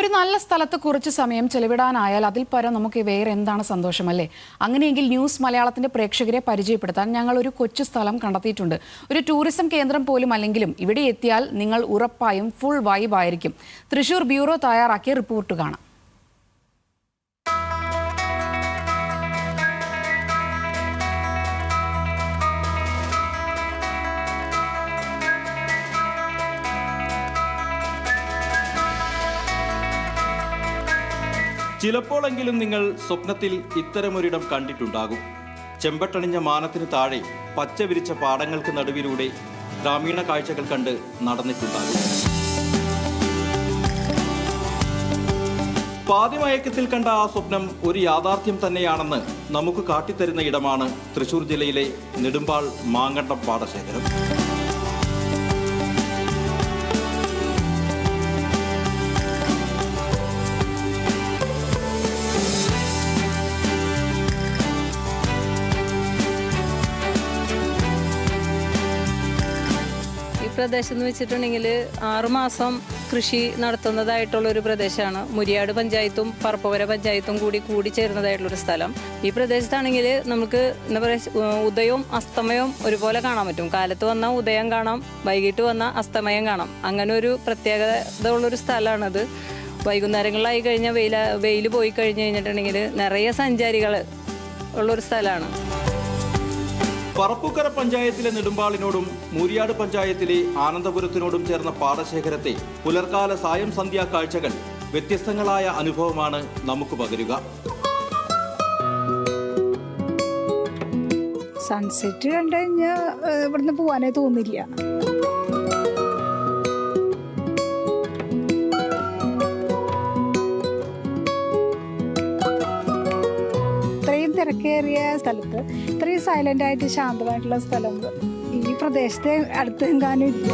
ഒരു നല്ല സ്ഥലത്ത് കുറച്ച് സമയം ചെലവിടാനായാൽ അതിൽ പരം നമുക്ക് വേറെ എന്താണ് സന്തോഷമല്ലേ? അങ്ങനെയെങ്കിൽ ന്യൂസ് മലയാളത്തിന്റെ പ്രേക്ഷകരെ പരിചയപ്പെടുത്താൻ ഞങ്ങൾ ഒരു കൊച്ചു സ്ഥലം കണ്ടെത്തിയിട്ടുണ്ട്. ഒരു ടൂറിസം കേന്ദ്രം പോലും അല്ലെങ്കിലും ഇവിടെ എത്തിയാൽ നിങ്ങൾ ഉറപ്പായും ഫുൾ വൈബ് ആയിരിക്കും. തൃശൂർ ബ്യൂറോ തയ്യാറാക്കിയ റിപ്പോർട്ട് കാണാം. ചിലപ്പോഴെങ്കിലും നിങ്ങൾ സ്വപ്നത്തിൽ ഇത്തരമൊരിടം കണ്ടിട്ടുണ്ടാകും. ചെമ്പട്ടണിഞ്ഞ മാനത്തിന് താഴെ പച്ച വിരിച്ച പാടങ്ങൾക്ക് നടുവിലൂടെ ഗ്രാമീണ കാഴ്ചകൾ കണ്ട് നടന്നിട്ടുണ്ടാകും. പാതിമയക്കത്തിൽ കണ്ട ആ സ്വപ്നം ഒരു യാഥാർത്ഥ്യം തന്നെയാണെന്ന് നമുക്ക് കാട്ടിത്തരുന്ന ഇടമാണ് തൃശൂർ ജില്ലയിലെ നെടുമ്പാൾ മാങ്കണ്ടം പാടശേഖരം. പ്രദേശം എന്ന് വെച്ചിട്ടുണ്ടെങ്കിൽ 6 മാസം കൃഷി നടത്തുന്നതായിട്ടുള്ളൊരു പ്രദേശമാണ്. മുരിയാട് പഞ്ചായത്തും പറപ്പുവര പഞ്ചായത്തും കൂടി ചേരുന്നതായിട്ടുള്ളൊരു സ്ഥലം. ഈ പ്രദേശത്താണെങ്കിൽ നമുക്ക് എന്താ പറയുക, ഉദയവും അസ്തമയവും ഒരുപോലെ കാണാൻ പറ്റും. കാലത്ത് വന്നാൽ ഉദയം കാണാം, വൈകിട്ട് വന്നാൽ അസ്തമയം കാണാം. അങ്ങനെ ഒരു പ്രത്യേകത ഉള്ളൊരു സ്ഥലമാണത്. വൈകുന്നേരങ്ങളിലായി കഴിഞ്ഞാൽ വെയിൽ പോയി കഴിഞ്ഞ് കഴിഞ്ഞിട്ടുണ്ടെങ്കിൽ നിറയെ സഞ്ചാരികൾ ഉള്ളൊരു സ്ഥലമാണ്. പറപ്പുക്കര പഞ്ചായത്തിലെ നെടുമ്പാളിനോടും മൂരിയാട് പഞ്ചായത്തിലെ ആനന്ദപുരത്തിനോടും ചേർന്ന പാടശേഖരത്തെ പുലർക്കാല സായം സന്ധ്യാ കാഴ്ചകൾ വ്യത്യസ്തങ്ങളായ അനുഭവമാണ് നമുക്ക് പകരുക. സൺസെറ്റ് കണ്ടു കഴിഞ്ഞാൽ ഇവിടുന്ന് പോവാനേ തോന്നില്ല. തിരക്കേറിയ സ്ഥലത്ത് ഇത്രയും സൈലന്റ് ആയിട്ട് ശാന്തമായിട്ടുള്ള സ്ഥലം ഈ പ്രദേശത്തെ അടുത്തെങ്ങാനും ഇല്ല.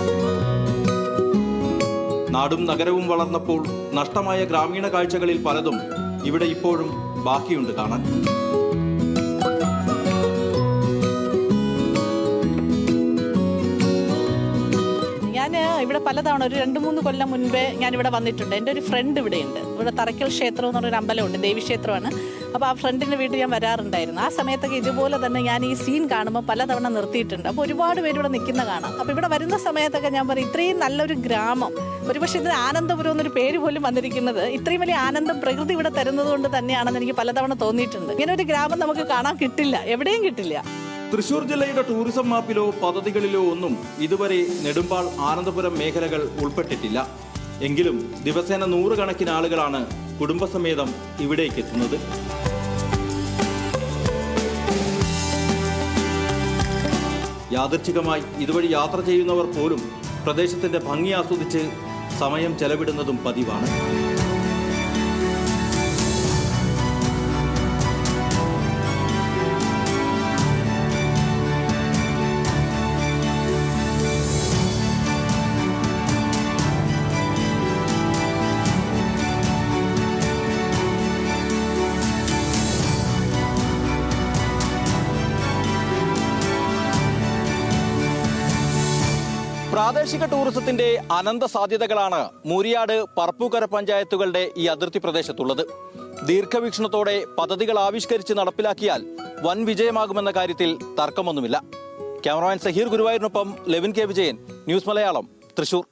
നാടും നഗരവും വളർന്നപ്പോൾ നഷ്ടമായ ഗ്രാമീണ കാഴ്ചകളിൽ പലതും ഇവിടെ ഇപ്പോഴും ബാക്കിയുണ്ട് കാണാൻ. ഞാൻ ഇവിടെ പലതവണ ഒരു 2-3 കൊല്ലം മുൻപേ ഞാനിവിടെ വന്നിട്ടുണ്ട്. എൻ്റെ ഒരു ഫ്രണ്ട് ഇവിടെയുണ്ട്. ഇവിടെ തറയ്ക്കൽ ക്ഷേത്രം എന്ന് പറഞ്ഞൊരു അമ്പലമുണ്ട്, ദേവീക്ഷേത്രമാണ്. അപ്പോൾ ആ ഫ്രണ്ടിൻ്റെ വീട്ടിൽ ഞാൻ വരാറുണ്ടായിരുന്നു. ആ സമയത്തൊക്കെ ഇതുപോലെ തന്നെ ഞാൻ ഈ സീൻ കാണുമ്പോൾ പലതവണ നിർത്തിയിട്ടുണ്ട്. അപ്പോൾ ഒരുപാട് പേര് ഇവിടെ നിൽക്കുന്ന കാണാം. അപ്പോൾ ഇവിടെ വരുന്ന സമയത്തൊക്കെ ഞാൻ പറയും, ഇത്രയും നല്ലൊരു ഗ്രാമം, ഒരുപക്ഷെ ഇതിന് ആനന്ദപുരം എന്നൊരു പേര് പോലും വന്നിരിക്കുന്നത് ഇത്രയും വലിയ ആനന്ദം പ്രകൃതി ഇവിടെ തരുന്നത് കൊണ്ട് തന്നെയാണെന്ന് എനിക്ക് പലതവണ തോന്നിയിട്ടുണ്ട്. ഇങ്ങനെ ഒരു ഗ്രാമം നമുക്ക് കാണാൻ കിട്ടില്ല, എവിടെയും കിട്ടില്ല. തൃശൂർ ജില്ലയുടെ ടൂറിസം മാപ്പിലോ പദ്ധതികളിലോ ഒന്നും ഇതുവരെ നെടുമ്പാൾ ആനന്ദപുരം മേഖലകൾ ഉൾപ്പെട്ടിട്ടില്ല. എങ്കിലും ദിവസേന 100 കണക്കിന് ആളുകളാണ് കുടുംബസമേതം ഇവിടേക്ക് എത്തുന്നത്. യാദൃച്ഛികമായി ഇതുവഴി യാത്ര ചെയ്യുന്നവർ പോലും പ്രദേശത്തിന്റെ ഭംഗി ആസ്വദിച്ച് സമയം ചെലവിടുന്നതും പതിവാണ്. പ്രാദേശിക ടൂറിസത്തിന്റെ അനന്ത സാധ്യതകളാണ് മൂരിയാട് പറപ്പൂക്കര പഞ്ചായത്തുകളുടെ ഈ അതിർത്തി പ്രദേശത്തുള്ളത്. ദീർഘവീക്ഷണത്തോടെ പദ്ധതികൾ ആവിഷ്കരിച്ച് നടപ്പിലാക്കിയാൽ വൻ വിജയമാകുമെന്ന കാര്യത്തിൽ തർക്കമൊന്നുമില്ല. ക്യാമറമാൻ സഹീർ ഗുരുവായൂരിനൊപ്പം ലെവിൻ കെ വിജയൻ, ന്യൂസ് മലയാളം, തൃശൂർ.